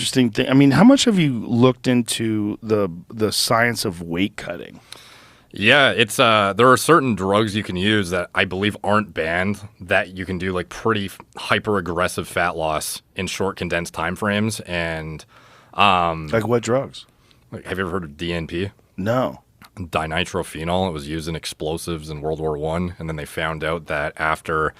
Interesting thing. I mean, how much have you looked into the science of weight cutting? Yeah, it's there are certain drugs you can use that I believe aren't banned that you can do like pretty hyper aggressive fat loss in short condensed time frames. And Like what drugs? like, have you ever heard of DNP? No. Dinitrophenol. It was used in explosives in World War One, and then they found out that after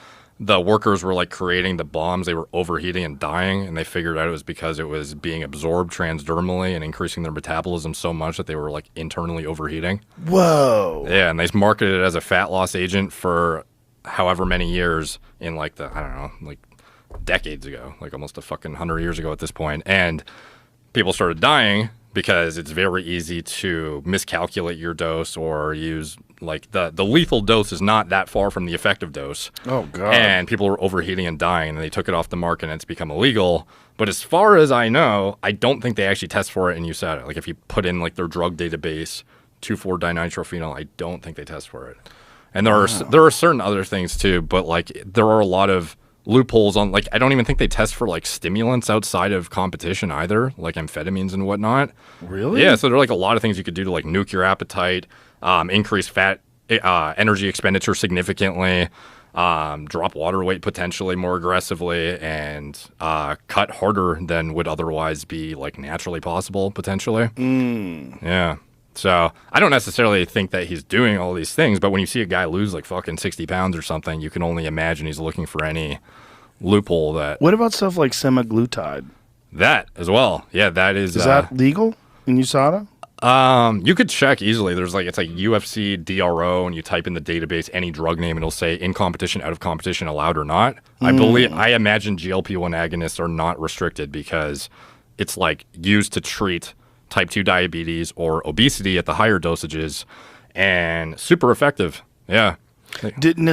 the workers were like creating the bombs, they were overheating and dying, and they figured out it was because it was being absorbed transdermally and increasing their metabolism so much that they were like internally overheating. Whoa. Yeah, and they marketed it as a fat loss agent for however many years in like the, I don't know, like decades ago, like almost a fucking 100 years ago at this point. And people started dying because it's very easy to miscalculate your dose or use like the lethal dose is not that far from the effective dose. Oh, God. And people were overheating and dying, and they took it off the market and it's become illegal. But as far as I know, I don't think they actually test for it in USADA. Like if you put in like their drug database 2,4-dinitrophenol, I don't think they test for it. And there are certain other things too, but like there are a lot of loopholes on, like I don't even think they test for like stimulants outside of competition either, like amphetamines and whatnot. Really? Yeah, so there are like a lot of things you could do to like nuke your appetite, increase fat energy expenditure significantly, drop water weight potentially more aggressively, and cut harder than would otherwise be like naturally possible potentially. Yeah. So I don't necessarily think that he's doing all these things, but when you see a guy lose like fucking 60 pounds or something, you can only imagine he's looking for any loophole that. What about stuff like semaglutide? That as well. Yeah, that is. Is that legal in USADA? You could check easily. There's like, it's like UFC DRO, and you type in the database any drug name, and it'll say in competition, out of competition, allowed or not. I imagine GLP-1 agonists are not restricted because it's like used to treat type 2 diabetes or obesity at the higher dosages, and super effective. Yeah.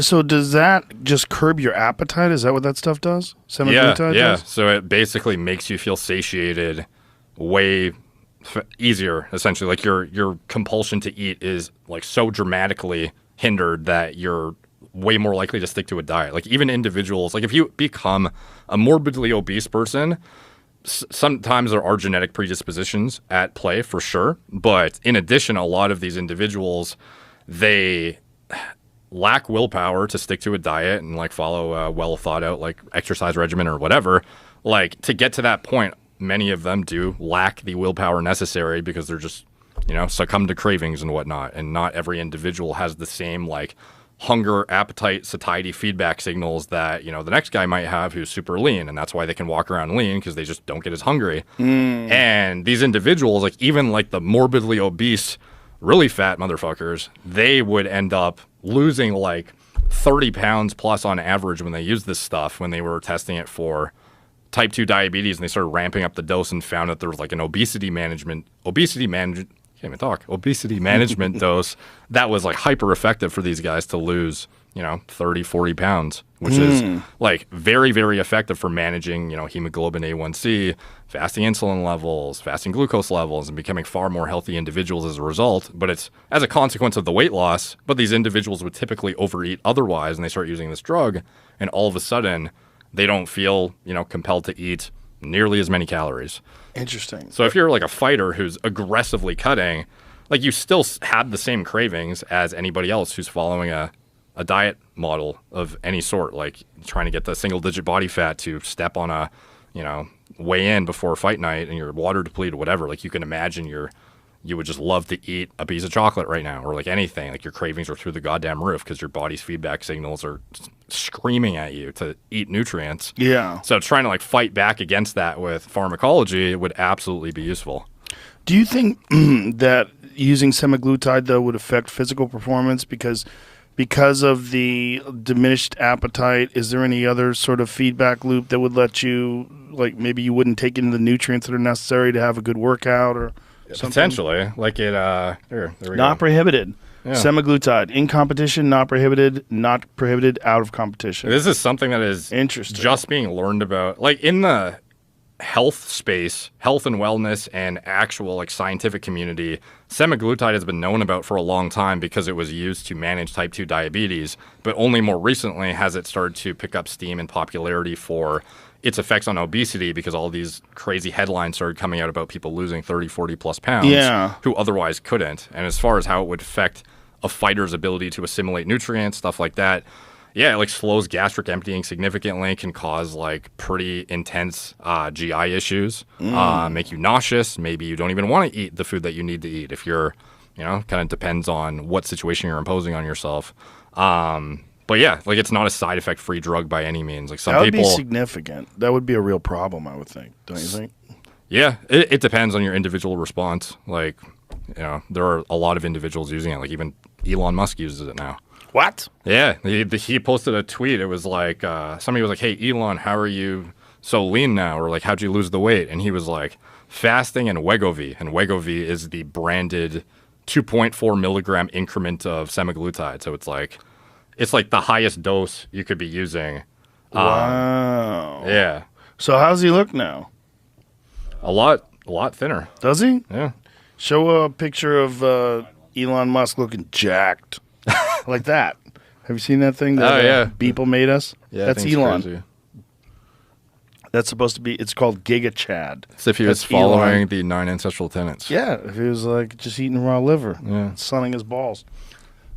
So does that just curb your appetite? Is that what that stuff does? Semaglutide Yeah. does? So it basically makes you feel satiated way easier, essentially. Like your compulsion to eat is like so dramatically hindered that you're way more likely to stick to a diet. Like even individuals, like if you become a morbidly obese person, sometimes there are genetic predispositions at play for sure. But in addition, a lot of these individuals, they lack willpower to stick to a diet and like follow a well thought out like exercise regimen or whatever. Like to get to that point, many of them do lack the willpower necessary because they're just, succumb to cravings and whatnot. And not every individual has the same like hunger, appetite, satiety feedback signals that, the next guy might have who's super lean. And that's why they can walk around lean, because they just don't get as hungry. And these individuals, like even like the morbidly obese, really fat motherfuckers, they would end up losing like 30 pounds plus on average when they use this stuff, when they were testing it for type 2 diabetes, and they started ramping up the dose and found that there was like an obesity management dose that was like hyper effective for these guys to lose, 30, 40 pounds, which is like very, very effective for managing, hemoglobin A1C, fasting insulin levels, fasting glucose levels, and becoming far more healthy individuals as a result. But it's as a consequence of the weight loss, but these individuals would typically overeat otherwise, and they start using this drug, and all of a sudden they don't feel, compelled to eat nearly as many calories. Interesting. So if you're like a fighter who's aggressively cutting, like you still have the same cravings as anybody else who's following a diet model of any sort, like trying to get the single digit body fat to step on a, weigh in before fight night, and you're water depleted or whatever. Like you can imagine you would just love to eat a piece of chocolate right now, or like anything. Like your cravings are through the goddamn roof because your body's feedback signals are screaming at you to eat nutrients. Yeah. So trying to like fight back against that with pharmacology would absolutely be useful. Do you think that using semaglutide though would affect physical performance because of the diminished appetite? Is there any other sort of feedback loop that would let you, like maybe you wouldn't take in the nutrients that are necessary to have a good workout or something? Potentially. Like it, there we go. Not prohibited. Yeah. Semaglutide in competition, not prohibited out of competition. This is something that is interesting, just being learned about. Like in the health space, health and wellness and actual like scientific community, semaglutide has been known about for a long time because it was used to manage type 2 diabetes, but only more recently has it started to pick up steam and popularity for its effects on obesity because all these crazy headlines started coming out about people losing 30, 40 plus pounds who otherwise couldn't. And as far as how it would affect a fighter's ability to assimilate nutrients, stuff like that, yeah, it like slows gastric emptying significantly, can cause like pretty intense GI issues, make you nauseous. Maybe you don't even want to eat the food that you need to eat if you're, kind of depends on what situation you're imposing on yourself. But yeah, like it's not a side effect free drug by any means. Like some that would people, be significant. That would be a real problem, I would think. Don't you think? Yeah, it depends on your individual response. Like, there are a lot of individuals using it. Like even Elon Musk uses it now. What? Yeah, he posted a tweet. It was like somebody was like, "Hey Elon, how are you so lean now?" Or like, "How'd you lose the weight?" And he was like, "Fasting and Wegovy." And Wegovy is the branded 2.4 milligram increment of semaglutide. So it's like the highest dose you could be using. Wow. Yeah. So how's he look now? A lot thinner. Does he? Yeah. Show a picture of Elon Musk looking jacked. Like that. Have you seen that thing that Beeple made us? Yeah, that's Elon. Crazy. That's supposed to be, it's called Giga Chad. As if he was following the 9 ancestral tenets. Yeah, if he was like just eating raw liver, sunning his balls.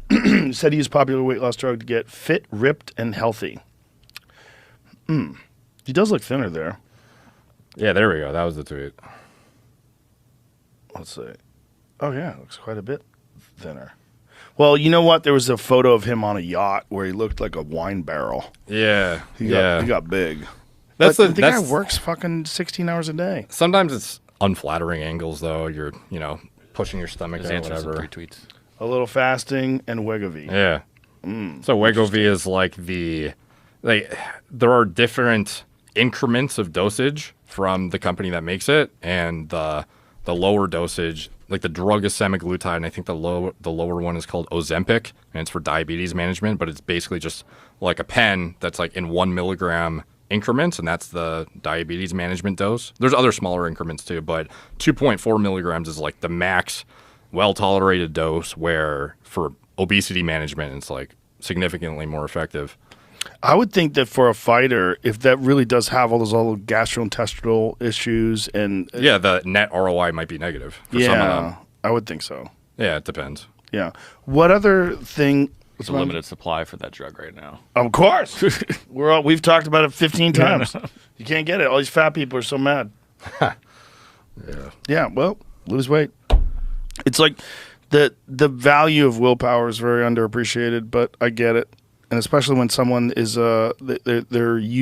He said he used popular weight loss drug to get fit, ripped, and healthy. He does look thinner there. Yeah, there we go. That was the tweet. Let's see. Oh, yeah, looks quite a bit thinner. Well, you know what? There was a photo of him on a yacht where he looked like a wine barrel. Yeah. He got big. The guy works fucking 16 hours a day. Sometimes it's unflattering angles, though. You're, pushing your stomach down, whatever. Retweets. A little fasting and Wegovy. Yeah. So Wegovy is like there are different increments of dosage from the company that makes it, and the lower dosage, like the drug is semaglutide, and I think the lower one is called Ozempic, and it's for diabetes management, but it's basically just like a pen that's like in 1 milligram increments, and that's the diabetes management dose. There's other smaller increments too, but 2.4 milligrams is like the max well-tolerated dose, where for obesity management it's like significantly more effective. I would think that for a fighter, if that really does have all those gastrointestinal issues and the net ROI might be negative for some of them. I would think so. Yeah, it depends. Yeah. What other thing? It's a limited supply for that drug right now. Of course. We've talked about it 15 times. You can't get it. All these fat people are so mad. Yeah, well, lose weight. It's like the value of willpower is very underappreciated, but I get it. And especially when someone is they're